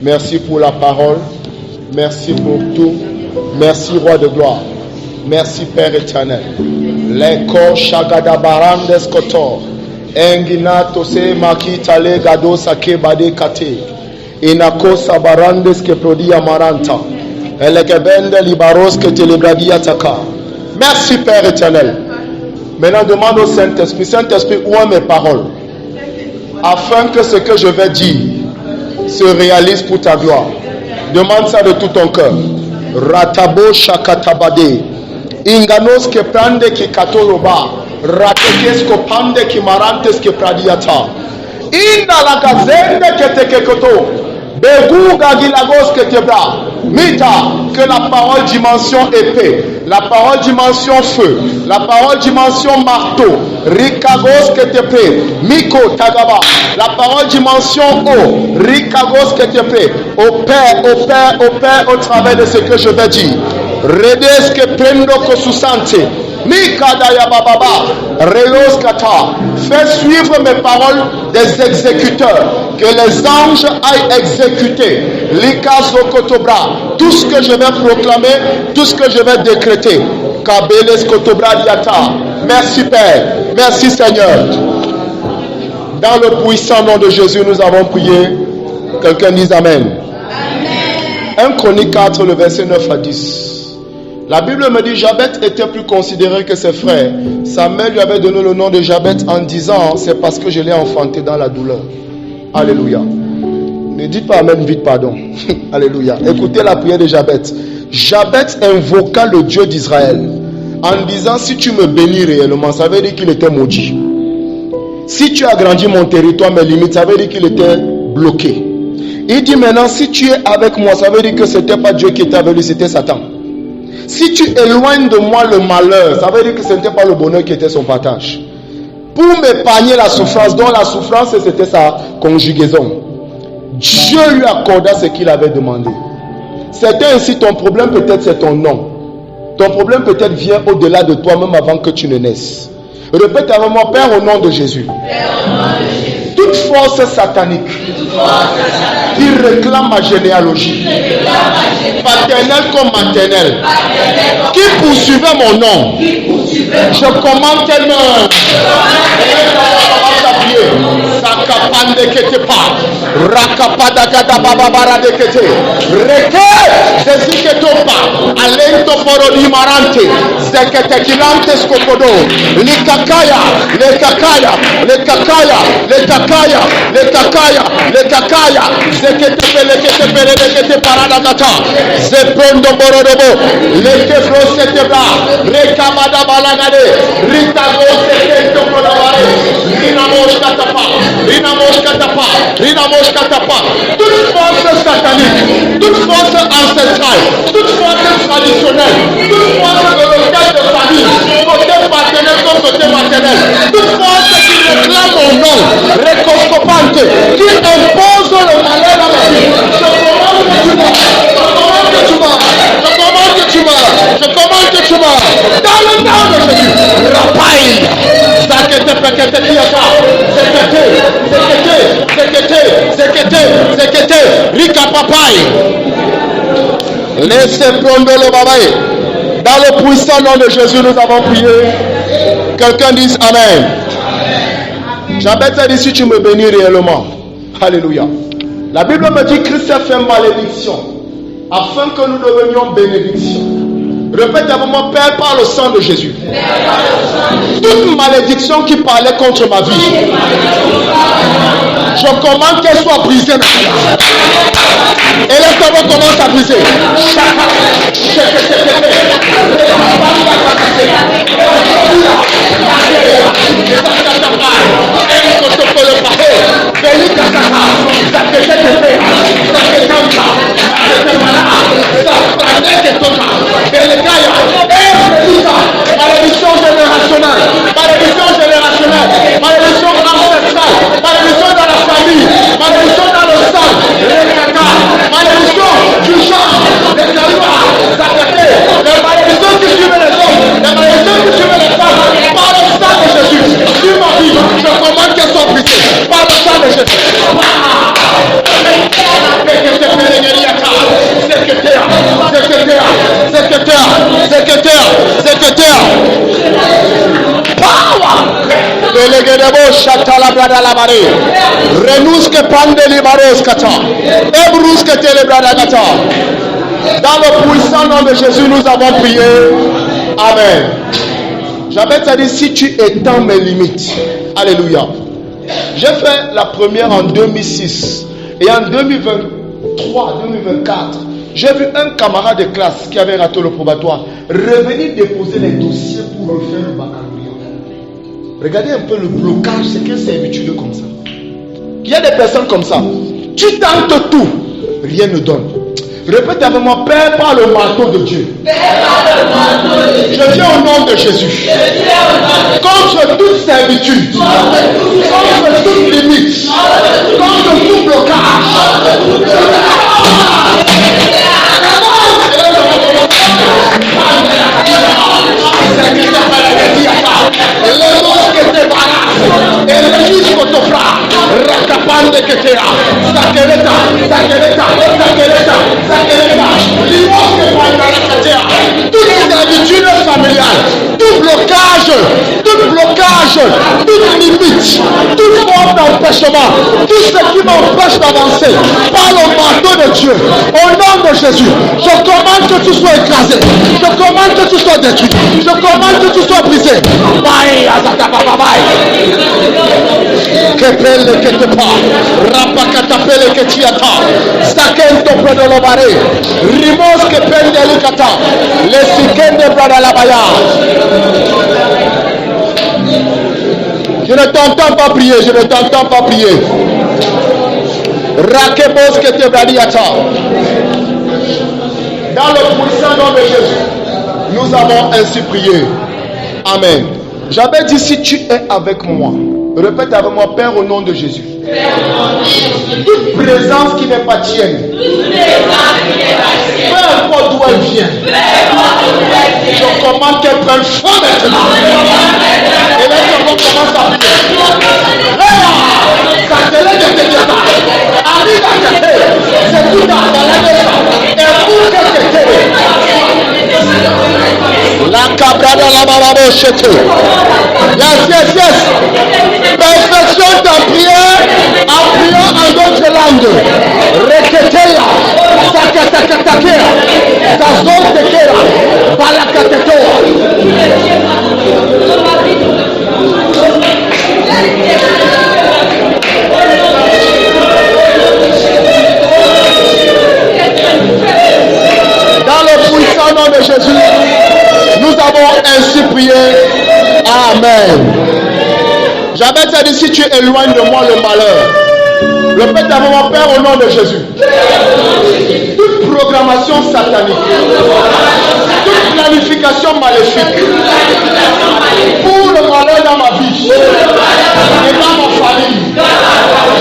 Merci pour la parole. Merci pour tout. Merci, Roi de gloire. Merci, Père éternel. Leko shagada barandes kotor. Enginato se makita le gado sake bade kate. Inako sabarandes ke prodi amaranta. Elekebende libaros ke telebradia taka. Merci, Père éternel. Maintenant, demande au Saint-Esprit. Saint-Esprit, où sont mes paroles? Afin que ce que je vais dire se réalise pour ta gloire. Demande ça de tout ton cœur. Ratabo shakatabade. Inganos ke prande ki katoroba. Ratekes ko pande ki marantes ke pradiata. Inda la gazende ke tekekoto. Begu gagilagos ke tebra. Mita, que la parole dimension épée, la parole dimension feu, la parole dimension marteau, rikagos que te plaît, miko tagaba, la parole dimension eau, rikagos que te plaît, opère au travers de ce que je vais dire. Redes que prendo kosusante, mikadaya bababa, relos kata, fais suivre mes paroles des exécuteurs, que les anges aillent exécuter, likazokotobra, tout ce que je vais proclamer, tout ce que je vais décréter. Kabeles kotobra diata. Merci Père, merci Seigneur. Dans le puissant nom de Jésus, nous avons prié. Quelqu'un dise Amen. Amen. 1 Chronique 4, le verset 9 à 10. La Bible me dit Jabet était plus considéré que ses frères. Sa mère lui avait donné le nom de Jabet en disant c'est parce que je l'ai enfanté dans la douleur. Alléluia. Ne dites pas Amen vite, pardon. Alléluia. Écoutez la prière de Jabet. Jabet invoqua le Dieu d'Israël en disant si tu me bénis réellement, ça veut dire qu'il était maudit. Si tu agrandis mon territoire, mes limites, ça veut dire qu'il était bloqué. Il dit maintenant si tu es avec moi, ça veut dire que ce n'était pas Dieu qui était avec lui, c'était Satan. Si tu éloignes de moi le malheur, ça veut dire que ce n'était pas le bonheur qui était son partage. Pour m'épargner la souffrance, dont la souffrance c'était sa conjugaison, Dieu lui accorda ce qu'il avait demandé. C'était ainsi ton problème, peut-être c'est ton nom. Ton problème peut-être vient au-delà de toi, même avant que tu ne naisses. Répète avec moi, Père, au nom de Jésus. Toute force satanique qui réclame ma généalogie, paternelle comme maternelle, qui poursuivait mon nom, je commande qu'elle meure. Sakapande kete pa, rakapada kata bababara de kete, reke, zeziketo pa, alento porodi marante, zekete kilante skopodo, likakaya, lekakaya, lekakaya, lekakaya, lekakaya, lekakaya, zekete pele kete parada kata, zepondo borodobo, leke frosete bra, rekamada balagade, ritago sekento kodabare, rinamosh katapa. Toute force satanique, toute force ancestrale, toute force traditionnelle, toute force de local de famille, côté paternel comme côté maternel, toute force qui réclame mon nom, récoscopante, qui impose le malheur à ma vie, je commande que tu meurs, dans le nom de Jésus, rapaille, Zekete, Rika Papaye. Laissez prendre le babaye. Dans le puissant nom de Jésus, nous avons prié. Quelqu'un dise Amen. Jabet a dit si tu me bénis réellement. Alléluia. La Bible me dit Christ a fait malédiction afin que nous devenions bénédiction. Répète avec moi, Père, par le sang de Jésus. Toute malédiction qui parlait contre ma vie, je commande qu'elle soit brisée maintenant. Et les tabacs commencent à briser. Malédiction générationnelle, malédiction ancestrale, malédiction dans la famille, malédiction dans le sang, malédiction du genre, des allois, les malédictions qui suivent les hommes, les malédictions qui suivent les femmes, par le sang de Jésus. Regedebo Shatala Brada Labare. Renus que Pande Libaros Kata. Ebrus que Telebrada Kata. Dans le puissant nom de Jésus, nous avons prié. Amen. J'avais dit, si tu étends mes limites. Alléluia. J'ai fait la première en 2006. Et en 2023, 2024, j'ai vu un camarade de classe qui avait raté le probatoire revenir déposer les dossiers pour refaire le baccalauréat. Regardez un peu le blocage, c'est quelle servitude comme ça. Il y a des personnes comme ça. Tu tentes tout, rien ne donne. Répète avec moi, Père par le marteau de Dieu. Je viens au nom de Jésus. Contre toute servitude, contre toute limite, contre tout blocage. Toute servitude familiale, tout blocage, toute limite, toute forme d'empêchement, tout ce qui m'empêche d'avancer, par le marteau de Dieu, au nom de Jésus, je commande que tu sois écrasé, je commande que tu sois détruit, je commande que tu sois brisé. Que pelle que te pas, rapacatapele que tu attends, sakento predolobare, rimos que pelle delicata, les sikende brada la baya. Je ne t'entends pas prier, je ne t'entends pas prier. Rakebos que te bradiata. Dans le puissant nom de Jésus, nous avons ainsi prié. Amen. J'avais dit, si tu es avec moi, répète avec moi, Père, au nom de Jésus. Toute présence qui n'est pas tienne, peu importe d'où elle vient, je commande qu'elle prenne feu maintenant. Et là, on commence à prier. C'est tout dans la maison. Et pour que la cabra de la bababo chete. Yes. Perfection ta prière en priant en d'autres langues. Reketeya, sakatakatakea, tazontekera, balakatetoa. Dans le puissant nom de Jésus, nous avons ainsi prié. Amen. J'avais dit, si tu éloignes de moi le malheur, répète avec mon Père au nom de Jésus. Toute programmation satanique, toute planification maléfique pour le malheur dans ma vie et dans ma famille,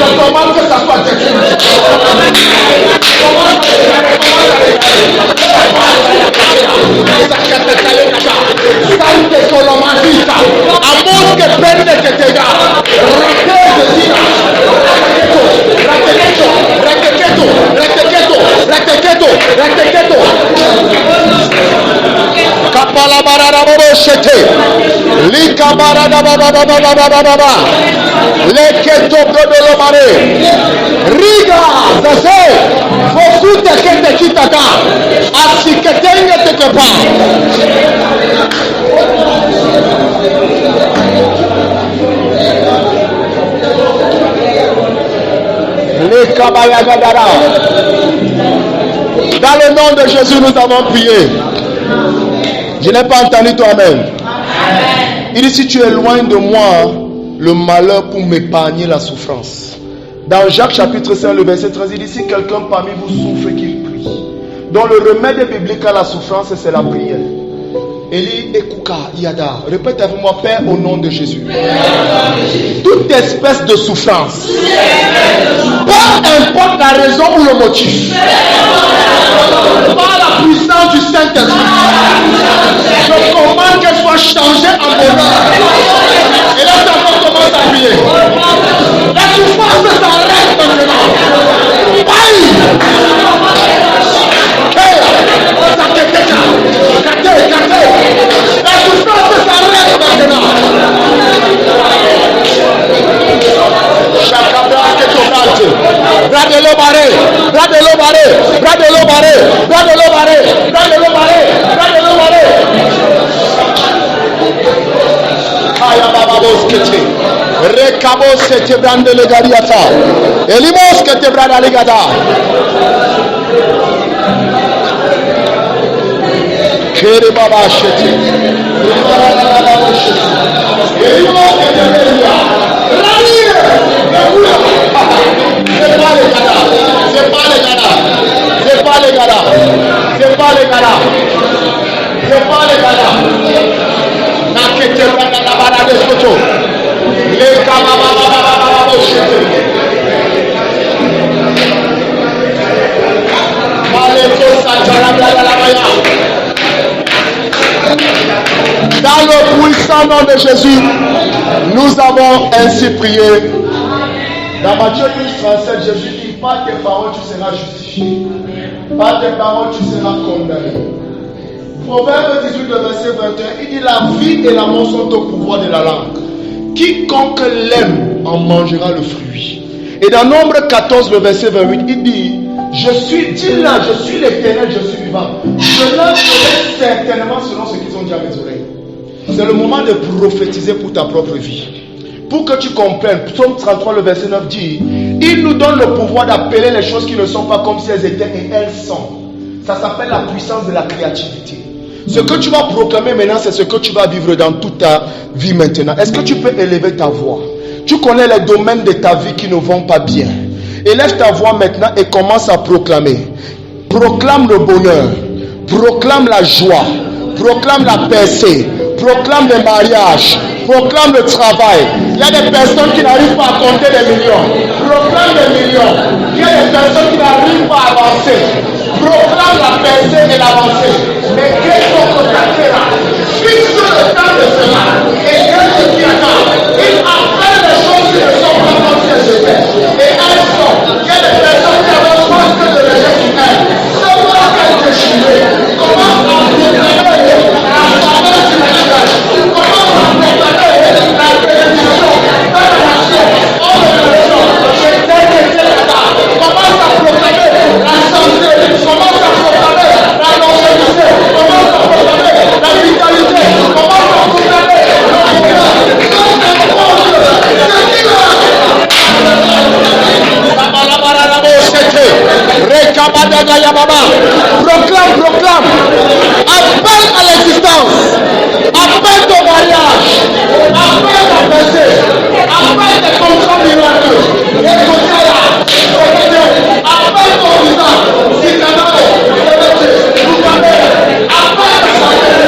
je commande que ça soit détruit. Amor que prende que te da. Retequeto. Kapala barara bobo shete. Lika barada baba. Leketo brodolo mare. Riga zase. Foku tekete kitaka. Asiketenge tekepa. Les Kabayagadara. Dans le nom de Jésus, nous avons prié. Je n'ai pas entendu toi-même. Il dit, si tu éloignes de moi le malheur pour m'épargner la souffrance. Dans Jacques chapitre 5, le verset 13, il dit, si quelqu'un parmi vous souffre, qu'il prie. Donc le remède biblique à la souffrance, c'est la prière. Eli Ekuka Yada. Répète avec moi, Père, au nom de Jésus. Toute espèce de souffrance, peu importe la raison ou le motif, par la puissance du Saint-Esprit, je commande qu'elle soit changée en bonheur. Et là, ça commence à prier. La souffrance s'arrête maintenant. Bye. La souffrance s'arrête maintenant. barré, bras de l'eau barré, bras de l'eau barré, bras de l'eau barré, bras de l'eau barré. Aya bababos kete, rekabos kete brande legariata, elimos kete brada legada. Kere baba shete, elimos kete brada. C'est pas les gars, c'est pas les gars, c'est pas les gars, c'est pas les gars, c'est pas les gars. Nakete brada la barade soto. Le kababa baba boshete. Maleko satara brada la baya. Dans le puissant nom de Jésus, nous avons ainsi prié. Dans Matthieu 12:37, Jésus dit, par tes paroles tu seras justifié, par tes paroles tu seras condamné. Proverbe 18, le verset 21, il dit, la vie et la mort sont au pouvoir de la langue. Quiconque l'aime en mangera le fruit. Et dans Nombre 14, le verset 28, il dit, je suis l'Éternel, je suis vivant. Je leur ferai certainement selon ce qu'ils ont dit à mes oreilles. C'est le moment de prophétiser pour ta propre vie. Pour que tu comprennes, Psaume 33, le verset 9 dit, il nous donne le pouvoir d'appeler les choses qui ne sont pas comme si elles étaient et elles sont. Ça s'appelle la puissance de la créativité. Ce que tu vas proclamer maintenant, c'est ce que tu vas vivre dans toute ta vie maintenant. Est-ce que tu peux élever ta voix? Tu connais les domaines de ta vie qui ne vont pas bien. Élève ta voix maintenant et commence à proclamer. Proclame le bonheur, proclame la joie, proclame la percée, proclame le mariage, proclame le travail. Il y a des personnes qui n'arrivent pas à compter des millions. Proclame des millions. Il y a des personnes qui n'arrivent pas à avancer. Proclame la percée et l'avancée. Mais qu'est-ce qu'on peut faire là? Fixe le temps de cela. Et qu'est-ce qui attend? Il appelle les choses qui ne sont pas comme si elles étaient. Et elles sont. Il y a des personnes qui avaient peur que de les gens qui aiment. C'est pas qu'elles déchirent. Comment on proclamer la faveur du message? Comment on proclamer la bénédiction dans la nation? Oh, la nation. Je t'aime et je t'adore. Commence à proclamer la santé. Commence à proclamer la longévité. Commence à proclamer la vitalité. Commence à proclamer le bonheur. Proclame, proclame. Appelle à l'existence. Appelle ton mariage. Appelle ta pensée. Appelle tes contrats miraculeux. Écoutez là. Appelle ton visa. Si tu as appelle ta santé. Appelle ton santé.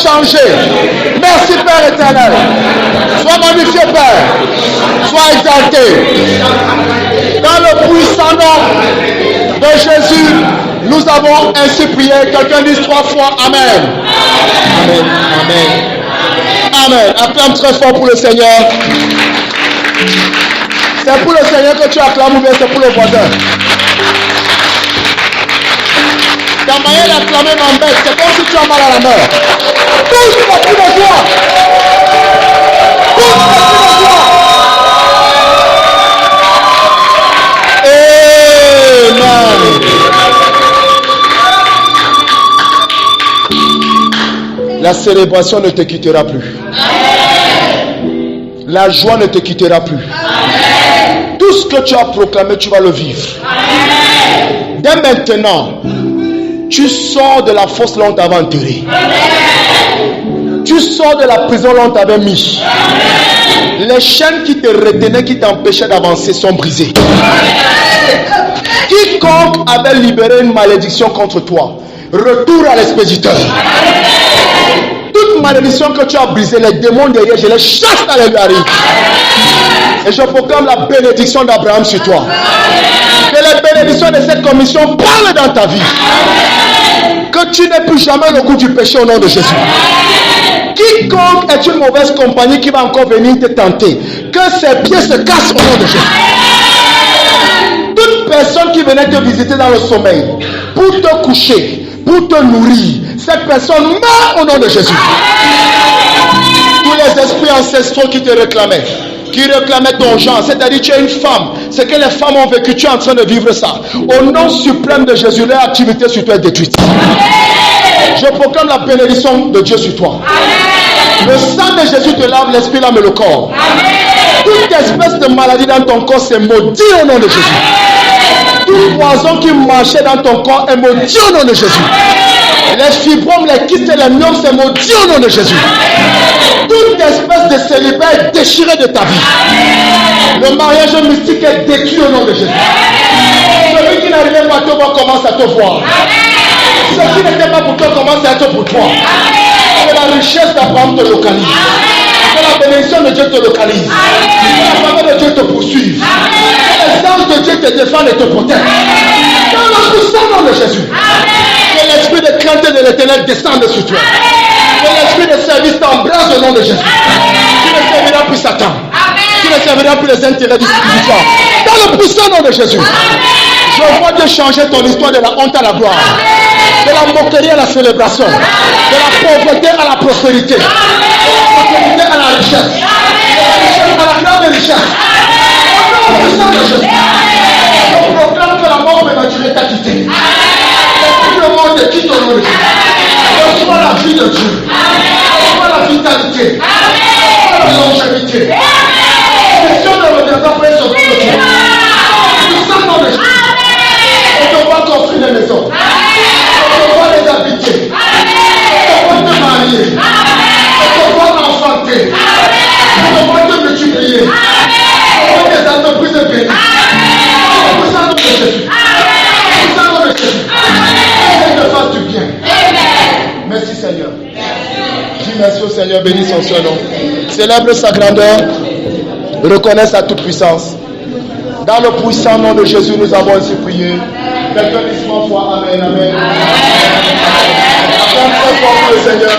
changé. Merci Père éternel. Sois magnifié Père. Sois exalté. Dans le puissant nom de Jésus, nous avons ainsi prié. Quelqu'un dit 3 fois Amen. Amen. Amen. Amen. Acclame très fort pour le Seigneur. C'est pour le Seigneur que tu acclames ou bien c'est pour le voisin? Ta manière d'acclamer m'embête. C'est comme si tu as mal à la main. Tous les cris de joie. Tous les cris de joie. Amen. La célébration ne te quittera plus. Amen. La joie ne te quittera plus. Amen. Tout ce que tu as proclamé, tu vas le vivre. Amen. Dès maintenant, tu sors de la fosse là où on t'avait enterré. Amen. Tu sors de la prison là où on t'avait mis. Amen. Les chaînes qui te retenaient, qui t'empêchaient d'avancer sont brisées. Amen. Quiconque avait libéré une malédiction contre toi, retourne à l'expéditeur. Toute malédiction que tu as brisée, les démons derrière, je les chasse dans les barils. Et je proclame la bénédiction d'Abraham sur toi. Que les bénédictions de cette commission parlent dans ta vie. Que tu n'aies plus jamais le goût du péché au nom de Jésus. Quiconque est une mauvaise compagnie qui va encore venir te tenter, que ses pieds se cassent au nom de Jésus. Toute personne qui venait te visiter dans le sommeil, pour te coucher, pour te nourrir, cette personne meurt au nom de Jésus. Tous les esprits ancestraux qui te réclamaient, ton genre, c'est-à-dire tu es une femme, ce que les femmes ont vécu, tu es en train de vivre ça. Au nom suprême de Jésus, leur activité sur toi est détruite. Je proclame la bénédiction de Dieu sur toi. Le sang de Jésus te lave l'esprit, l'âme et le corps. Toute espèce de maladie dans ton corps c'est maudit au nom de Jésus. Tout poison qui marchait dans ton corps est maudit au nom de Jésus. Les fibromes, les kystes et les myomes, c'est maudit au nom de Jésus. Toute espèce de célibat est déchirée de ta vie. Le mariage mystique est détruit au nom de Jésus. Celui qui n'arrivait pas à te voir commence à te voir. Ce qui n'était pas pour toi commence à être pour toi. Que la richesse d'Abraham te localise. Que la bénédiction de Dieu te localise. Que la faveur de Dieu te poursuive. Que les anges de Dieu te défendent et te protègent. Dans le puissant nom de Jésus. Que l'esprit de crainte de l'éternel descende sur toi. Que l'esprit de service t'embrasse au nom de Jésus. Tu ne serviras plus Satan. Tu ne serviras plus les intérêts du spirituel. Dans le puissant nom de Jésus. Je vois Dieu changer ton histoire de la honte à la gloire. De la moquerie à la célébration. De la pauvreté à la prospérité. De la prospérité à la richesse. De la richesse à la grande richesse. Au nom puissant de Jésus. Je proclame que la mort prématurée t'a quitté. L'esprit de mort te quitte au nom de Jésus. Reçois la vie de Dieu. Reçois la vitalité. Reçois la longévité. Question ne reviendra pas sur tout le monde. Puissant nom de Jésus. On te voit construire des maisons. On te voit les habiter. On te voit te marier. On te voit enfanter. On te voit te multiplier. On voit des entreprises bénies. Puissant nom de Jésus. Puissant nom de Jésus. Qu'il te fasse du bien. Merci Seigneur. Dis merci au Seigneur, bénis son nom. Célèbre sa grandeur. Reconnais sa toute puissance. Dans le puissant nom de Jésus, nous avons ainsi prié. Quelqu'un dit 3 fois Amen, Amen. Acclame très fort pour le Seigneur.